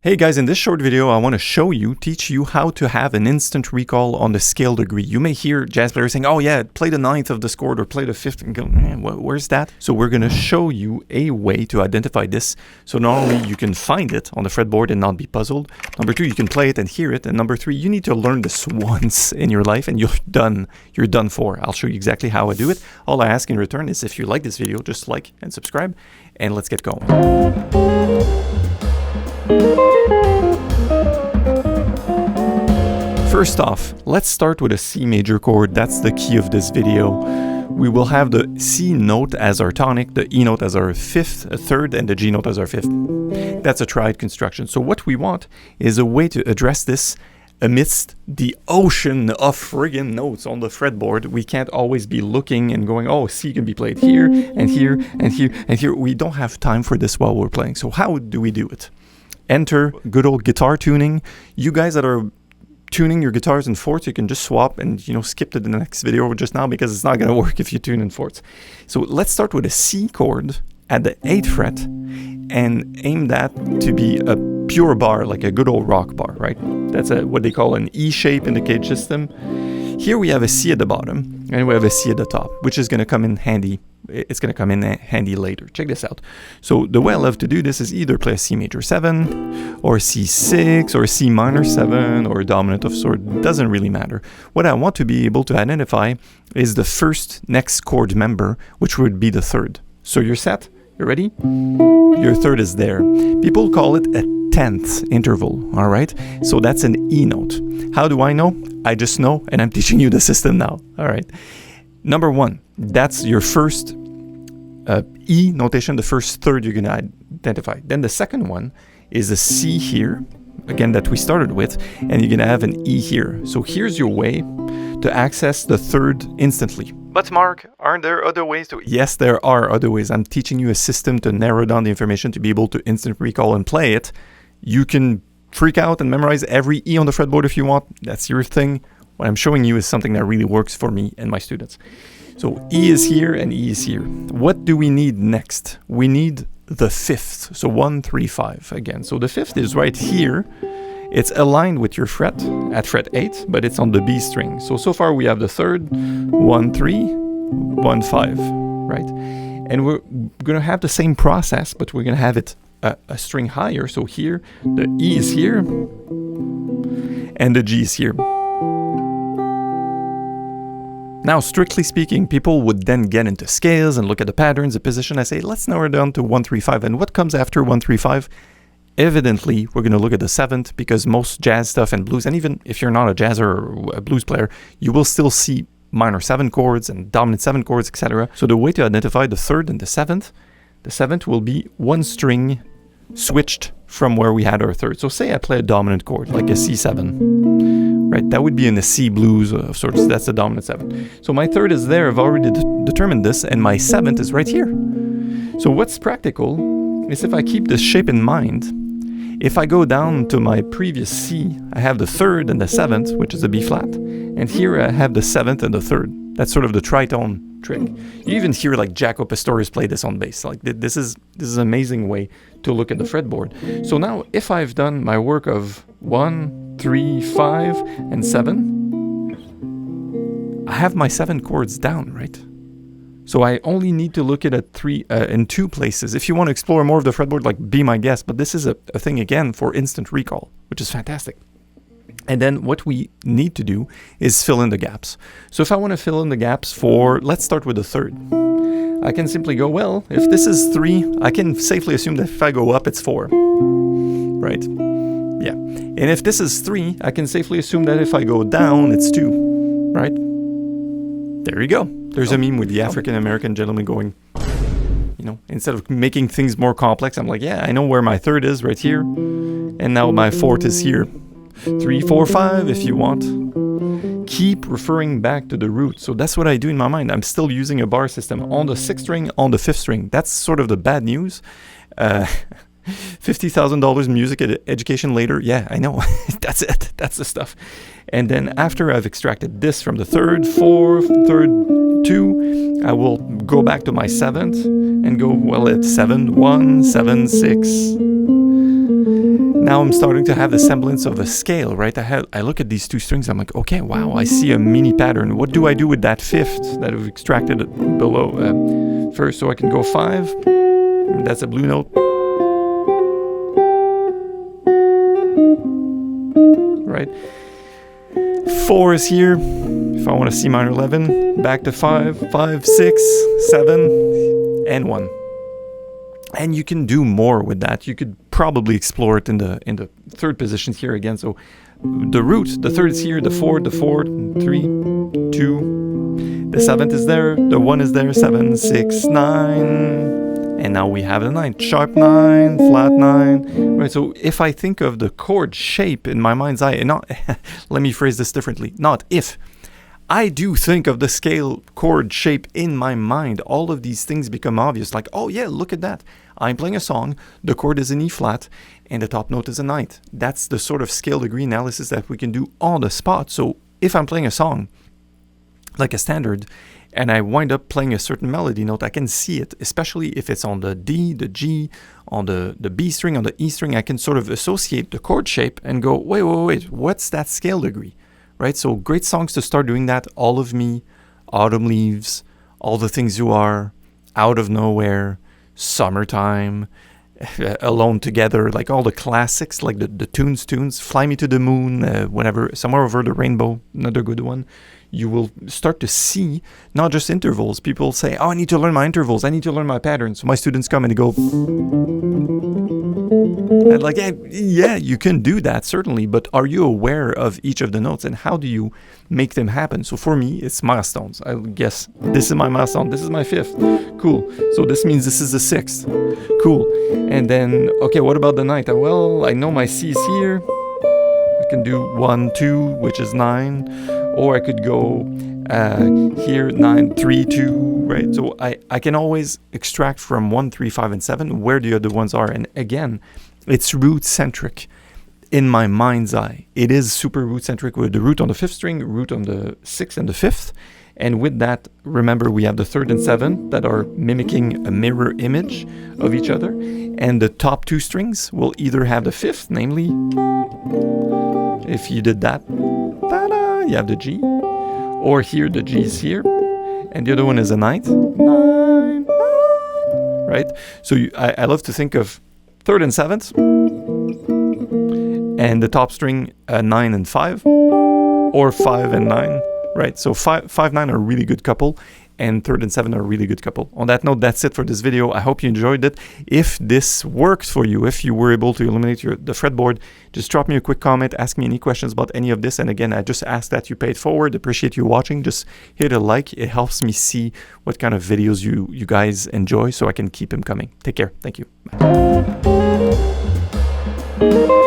Hey guys, in this short video, I want to teach you how to have an instant recall on the scale degree. You may hear jazz players saying, oh yeah, play the ninth of this chord or play the fifth, and go, where's that? So we're going to show you a way to identify this. So not only you can find it on the fretboard and not be puzzled. Number two, you can play it and hear it. And number three, you need to learn this once in your life and you're done for. I'll show you exactly how I do it. All I ask in return is if you like this video, just like and subscribe, and let's get going. First off, let's start with a C major chord. That's the key of this video. We will have the C note as our tonic, the E note as our third, and the G note as our fifth. That's a triad construction. So what we want is a way to address this amidst the ocean of friggin' notes on the fretboard. We can't always be looking and going, oh, C can be played here, and here, and here, and here. We don't have time for this while we're playing. So how do we do it? Enter good old guitar tuning. You guys that are tuning your guitars in fourths, you can just swap and skip to the next video just now because it's not going to work if you tune in fourths. So let's start with a C chord at the 8th fret and aim that to be a pure bar, like a good old rock bar, right? That's what they call an E shape in the cage system. Here we have a C at the bottom and we have a C at the top, which is going to come in handy. It's going to come in handy later. Check this out. So the way I love to do this is either play a C major 7 or C6 or C minor 7 or a dominant of sort. Doesn't really matter. What I want to be able to identify is the first next chord member, which would be the third. So you're set? You're ready? Your third is there. People call it a 10th interval, all right? So that's an E note. How do I know? I just know, and I'm teaching you the system now, all right? Number one, that's your first E notation, the first third you're going to identify. Then the second one is a C here, again, that we started with, and you're going to have an E here. So here's your way to access the third instantly. But Mark, aren't there other ways to? Yes, there are other ways. I'm teaching you a system to narrow down the information to be able to instant recall and play it. You can freak out and memorize every E on the fretboard if you want. That's your thing. What I'm showing you is something that really works for me and my students. So E is here and E is here. What do we need next? We need the fifth. So 1, 3, 5 again. So the fifth is right here. It's aligned with your fret at fret 8, but it's on the B string. So far we have the third, 1, 3, 1, 5, right? And we're going to have the same process, but we're going to have it a string higher. So here, the E is here, and the G is here. Now, strictly speaking, people would then get into scales and look at the patterns, the position. I say, let's narrow it down to 1, 3, 5. And what comes after 1, 3, 5? Evidently, we're going to look at the 7th because most jazz stuff and blues, and even if you're not a jazzer or a blues player, you will still see minor 7 chords and dominant 7 chords, etc. So the way to identify the 3rd and the 7th will be one string switched from where we had our 3rd. So say I play a dominant chord, like a C7, right? That would be in the C blues of sorts. That's the dominant 7. So my 3rd is there. I've already determined this, and my 7th is right here. So what's practical is if I keep this shape in mind, if I go down to my previous C, I have the 3rd and the 7th, which is a B flat. And here I have the 7th and the 3rd. That's sort of the tritone trick. You even hear like Jaco Pastorius play this on bass. Like this is an amazing way to look at the fretboard. So now if I've done my work of 1, 3, 5, and 7, I have my 7 chords down, right? So I only need to look at it in 2 places. If you want to explore more of the fretboard, like be my guest. But this is a thing, again, for instant recall, which is fantastic. And then what we need to do is fill in the gaps. So if I want to fill in the gaps for, let's start with the 3rd. I can simply go, well, if this is 3, I can safely assume that if I go up, it's 4. Right? Yeah. And if this is 3, I can safely assume that if I go down, it's 2. Right? There you go. There's a meme with the African-American gentleman going, instead of making things more complex, I'm like, yeah, I know where my 3rd is right here. And now my 4th is here. 3, 4, 5 if you want. Keep referring back to the root. So that's what I do in my mind. I'm still using a bar system on the 6th string, on the 5th string. That's sort of the bad news. $50,000 music education later. Yeah, I know. That's it. That's the stuff. And then after I've extracted this from the 3rd, 4th, 3rd, 2, I will go back to my 7th and go, well, it's 7, 1, 7, 6. Now I'm starting to have the semblance of a scale, right? I look at these two strings, I'm like, okay, wow, I see a mini pattern. What do I do with that fifth that I've extracted below first? So I can go 5, that's a blue note. Right? 4 is here. If I want to C minor 11, back to 5, 5, 6, 7, and 1. And you can do more with that. You could probably explore it in the third position here again. So the root, the third is here, the 4, 3, 2, the 7th is there, the 1 is there, 7, 6, 9. And now we have the 9, sharp 9, flat 9, right? So if I think of the chord shape in my mind's eye, and not, let me phrase this differently, not if. I do think of the scale chord shape in my mind. All of these things become obvious, like, oh yeah, look at that. I'm playing a song, the chord is an E flat, and the top note is a 9th. That's the sort of scale degree analysis that we can do on the spot. So if I'm playing a song, like a standard, and I wind up playing a certain melody note, I can see it, especially if it's on the D, the G, on the B string, on the E string. I can sort of associate the chord shape and go, wait, what's that scale degree, right? So great songs to start doing that. All of Me, Autumn Leaves, All the Things You Are, Out of Nowhere, Summertime, Alone Together, like all the classics, like the tunes, Fly Me to the Moon, whenever, Somewhere Over the Rainbow, another good one. You will start to see not just intervals. People say, oh, I need to learn my intervals. I need to learn my patterns. So my students come and they go, and like, yeah, you can do that, certainly. But are you aware of each of the notes and how do you make them happen? So for me, it's milestones. I guess this is my milestone. This is my 5th. Cool. So this means this is the 6th. Cool. And then, okay, what about the 9th? Well, I know my C is here. I can do 1, 2, which is 9. Or I could go here, 9, 3, 2, right? So I can always extract from 1, 3, 5, and 7 where the other ones are. And again, it's root-centric in my mind's eye. It is super root-centric with the root on the 5th string, root on the 6th and the 5th. And with that, remember, we have the 3rd and 7th that are mimicking a mirror image of each other. And the top 2 strings will either have the 5th, namely, if you did that, ta-da, you have the G, or here the G is here, and the other one is a 9th, 9, 9, right? So I love to think of 3rd and 7th, and the top string 9 and 5, or 5 and 9, right? So 5, 9 are a really good couple, and 3rd and 7 are a really good couple. On that note, that's it for this video. I hope you enjoyed it. If this worked for you, if you were able to eliminate the fretboard, just drop me a quick comment, ask me any questions about any of this. And again, I just ask that you pay it forward. Appreciate you watching. Just hit a like. It helps me see what kind of videos you guys enjoy so I can keep them coming. Take care. Thank you. Bye.